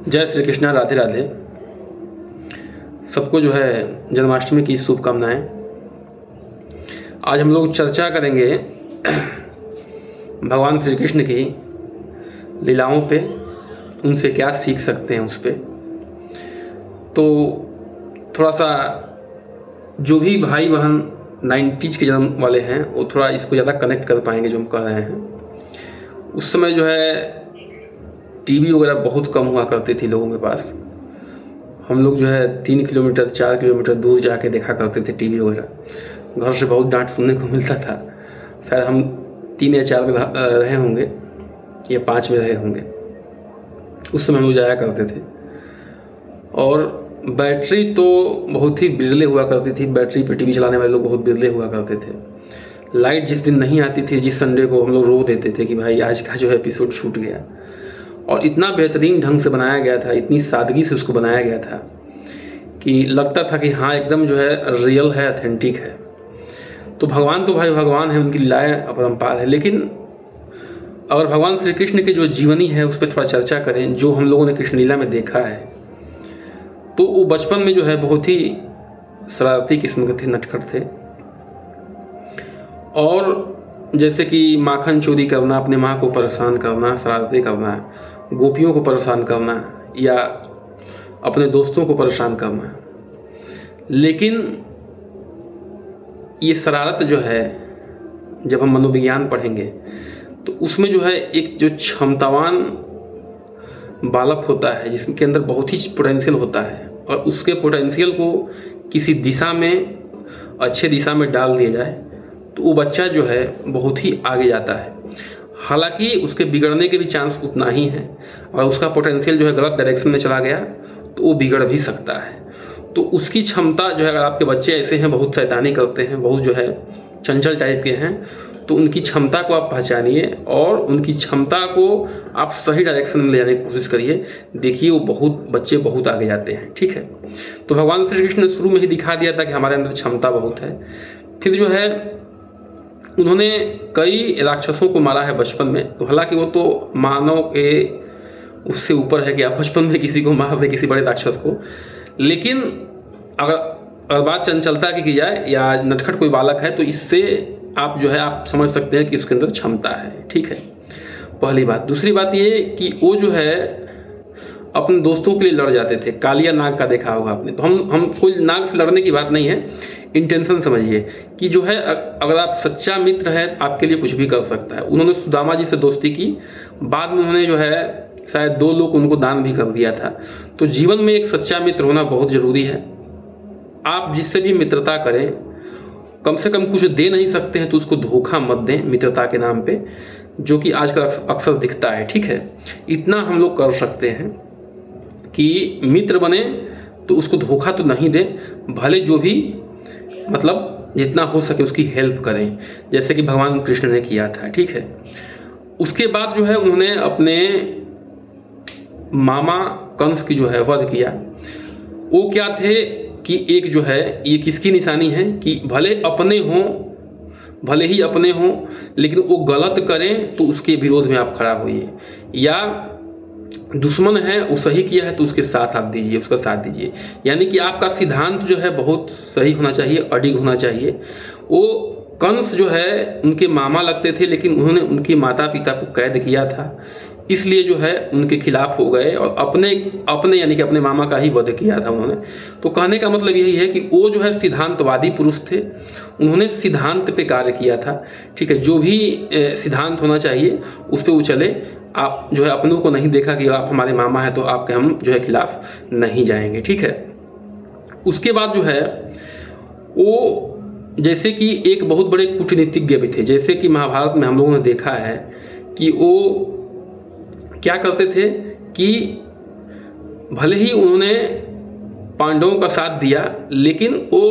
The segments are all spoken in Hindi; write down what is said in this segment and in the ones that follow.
जय श्री कृष्णा, राधे राधे। सबको जो है जन्माष्टमी की शुभकामनाएं। आज हम लोग चर्चा करेंगे भगवान श्री कृष्ण की लीलाओं पे, उनसे क्या सीख सकते हैं उस पे। तो थोड़ा सा जो भी भाई बहन 90s के जन्म वाले हैं वो थोड़ा इसको ज़्यादा कनेक्ट कर पाएंगे जो हम कह रहे हैं। उस समय जो है टीवी वगैरह बहुत कम हुआ करती थी लोगों के पास। हम लोग जो है 3 किलोमीटर 4 किलोमीटर दूर जाके देखा करते थे टीवी वगैरह। घर से बहुत डांट सुनने को मिलता था। शायद हम 3 या 4 में रहे होंगे या 5 में रहे होंगे। उस समय हम लोग जाया करते थे। और बैटरी तो बहुत ही बिरले हुआ करती थी। बैटरी पे टीवी चलाने वाले लोग बहुत बिरले हुआ करते थे। लाइट जिस दिन नहीं आती थी, जिस संडे को, हम लोग रो देते थे कि भाई आज का जो है एपिसोड छूट गया। और इतना बेहतरीन ढंग से बनाया गया था, इतनी सादगी से उसको बनाया गया था कि लगता था कि हाँ एकदम जो है रियल है, ऑथेंटिक है। तो भगवान तो भाई भगवान है, उनकी लीलाएं अपरंपार है। लेकिन अगर भगवान श्री कृष्ण की जो जीवनी है उस पर थोड़ा चर्चा करें, जो हम लोगों ने कृष्ण लीला में देखा है, तो वो बचपन में जो है बहुत ही शरारती किस्म के थे, नटखट थे। और जैसे कि माखन चोरी करना, अपने माँ को परेशान करना, शरारतें करना, गोपियों को परेशान करना या अपने दोस्तों को परेशान करना। लेकिन ये शरारत जो है, जब हम मनोविज्ञान पढ़ेंगे तो उसमें जो है एक जो क्षमतावान बालक होता है जिसके अंदर बहुत ही पोटेंशियल होता है, और उसके पोटेंशियल को किसी दिशा में, अच्छे दिशा में डाल दिया जाए तो वो बच्चा जो है बहुत ही आगे जाता है। हालांकि उसके बिगड़ने के भी चांस उतना ही है, और उसका पोटेंशियल जो है गलत डायरेक्शन में चला गया तो वो बिगड़ भी सकता है। तो उसकी क्षमता जो है, अगर आपके बच्चे ऐसे हैं, बहुत शैतानी करते हैं, बहुत जो है चंचल टाइप के हैं, तो उनकी क्षमता को आप पहचानिए और उनकी क्षमता को आप सही डायरेक्शन में ले जाने की कोशिश करिए। देखिए वो बच्चे बहुत आगे जाते हैं। ठीक है। तो भगवान श्री कृष्ण ने शुरू में ही दिखा दिया था कि हमारे अंदर क्षमता बहुत है। फिर जो है उन्होंने कई राक्षसों को मारा है बचपन में। तो हालांकि वो तो मानव के उससे ऊपर है कि आप बचपन में किसी को मार दे, किसी बड़े राक्षस को। लेकिन अगर बात चंचलता की जाए या नटखट कोई बालक है, तो इससे आप जो है आप समझ सकते हैं कि उसके अंदर क्षमता है। ठीक है, पहली बात। दूसरी बात ये कि वो जो है अपने दोस्तों के लिए लड़ जाते थे। कालिया नाग का देखा होगा आपने। तो हम कोई नाग से लड़ने की बात नहीं है, इंटेंशन समझिए कि जो है अगर आप सच्चा मित्र है आपके लिए कुछ भी कर सकता है। उन्होंने सुदामा जी से दोस्ती की, बाद में उन्होंने जो है शायद 2 लोग उनको दान भी कर दिया था। तो जीवन में एक सच्चा मित्र होना बहुत जरूरी है। आप जिससे भी मित्रता करें, कम से कम कुछ दे नहीं सकते हैं तो उसको धोखा मत दें मित्रता के नाम पे, जो कि आजकल अक्सर दिखता है। ठीक है, इतना हम लोग कर सकते हैं कि मित्र बने तो उसको धोखा तो नहीं दें, भले जो भी मतलब जितना हो सके उसकी हेल्प करें, जैसे कि भगवान कृष्ण ने किया था। ठीक है। उसके बाद जो है उन्होंने अपने मामा कंस की जो है वध किया। वो क्या थे कि एक जो है, ये किसकी निशानी है कि भले ही अपने हों, लेकिन वो गलत करें तो उसके विरोध में आप खड़ा होइए, या दुश्मन है वो सही किया है तो उसके साथ आप दीजिए, उसका साथ दीजिए। यानी कि आपका सिद्धांत जो है बहुत सही होना चाहिए, अडिग होना चाहिए। वो कंस जो है उनके मामा लगते थे, लेकिन उन्होंने उनके माता पिता को कैद किया था, इसलिए जो है उनके खिलाफ हो गए और अपने यानी कि अपने मामा का ही वध किया था उन्होंने। तो कहने का मतलब यही है कि वो जो है सिद्धांतवादी पुरुष थे, उन्होंने सिद्धांत पे कार्य किया था। ठीक है, जो भी सिद्धांत होना चाहिए उस पर वो चले। आप जो है अपनों को नहीं देखा कि आप हमारे मामा हैं तो आपके हम जो है खिलाफ नहीं जाएंगे। ठीक है। उसके बाद जो है वो जैसे कि एक बहुत बड़े कूटनीतिज्ञ भी थे। जैसे कि महाभारत में हम लोगों ने देखा है कि वो क्या करते थे कि भले ही उन्होंने पांडवों का साथ दिया, लेकिन वो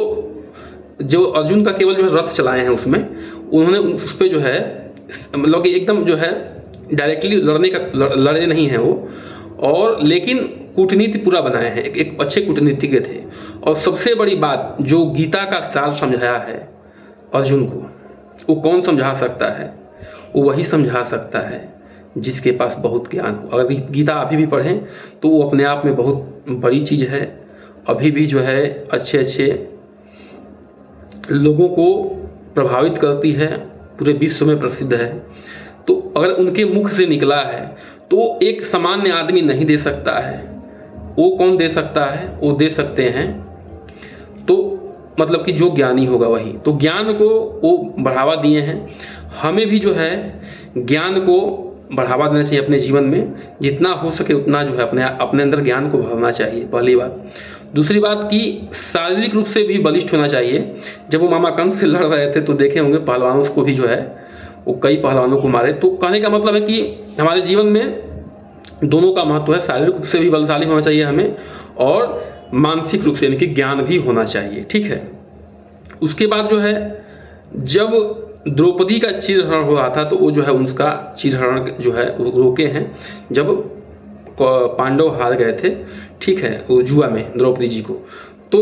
जो अर्जुन का केवल जो है रथ चलाए हैं उसमें उन्होंने उस पर जो है मतलब कि एकदम जो है डायरेक्टली लड़े नहीं हैं वो, और लेकिन कूटनीति पूरा बनाए हैं। एक अच्छे कूटनीतिज्ञ थे। और सबसे बड़ी बात, जो गीता का सार समझाया है अर्जुन को, वो कौन समझा सकता है? वो वही समझा सकता है जिसके पास बहुत ज्ञान हो। अगर गीता अभी भी पढ़ें तो वो अपने आप में बहुत बड़ी चीज़ है, अभी भी जो है अच्छे अच्छे लोगों को प्रभावित करती है, पूरे विश्व में प्रसिद्ध है। तो अगर उनके मुख से निकला है तो एक सामान्य आदमी नहीं दे सकता है, वो कौन दे सकता है? वो दे सकते हैं तो मतलब कि जो ज्ञानी होगा वही। तो ज्ञान को वो बढ़ावा दिए हैं, हमें भी जो है ज्ञान को बढ़ावा देना चाहिए अपने जीवन में, जितना हो सके उतना जो है अपने अंदर ज्ञान को भरना चाहिए, पहली बात। दूसरी बात कि शारीरिक रूप से भी बलिष्ठ होना चाहिए। जब वो मामा कंस से लड़ रहे थे तो देखे होंगे पहलवानों को भी जो है वो कई पहलवानों को मारे। तो कहने का मतलब है कि हमारे जीवन में दोनों का महत्व है, शारीरिक रूप से भी बलशाली होना चाहिए हमें और मानसिक रूप से यानी कि ज्ञान भी होना चाहिए, ठीक है। उसके बाद जो है जब द्रौपदी का चीरहरण हो रहा था तो वो जो है उसका चीरहरण जो है रोके हैं जब पांडव हार गए थे, ठीक है, वो जुआ में द्रौपदी जी को। तो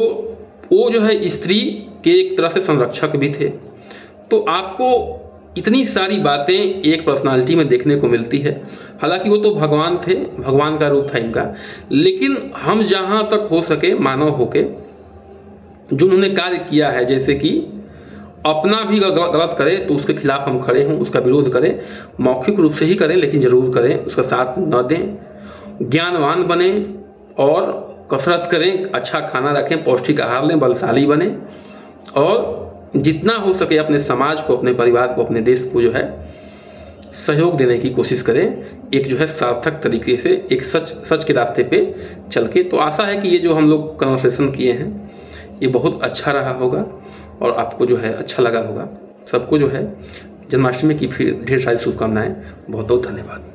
वो जो है स्त्री के एक तरह से संरक्षक भी थे। तो आपको इतनी सारी बातें एक पर्सनालिटी में देखने को मिलती है। हालांकि वो तो भगवान थे, भगवान का रूप था इनका, लेकिन हम जहाँ तक हो सके मानव होके जो उन्होंने कार्य किया है, जैसे कि अपना भी गलत करे तो उसके खिलाफ हम खड़े हों, उसका विरोध करें, मौखिक रूप से ही करें लेकिन जरूर करें, उसका साथ न दें, ज्ञानवान बने और कसरत करें, अच्छा खाना रखें, पौष्टिक आहार लें, बलशाली बने और जितना हो सके अपने समाज को, अपने परिवार को, अपने देश को जो है सहयोग देने की कोशिश करें, एक जो है सार्थक तरीके से एक सच के रास्ते पे चल के। तो आशा है कि ये जो हम लोग कन्वर्सेशन किए हैं ये बहुत अच्छा रहा होगा और आपको जो है अच्छा लगा होगा। सबको जो है जन्माष्टमी की फिर ढेर सारी शुभकामनाएं। बहुत बहुत धन्यवाद।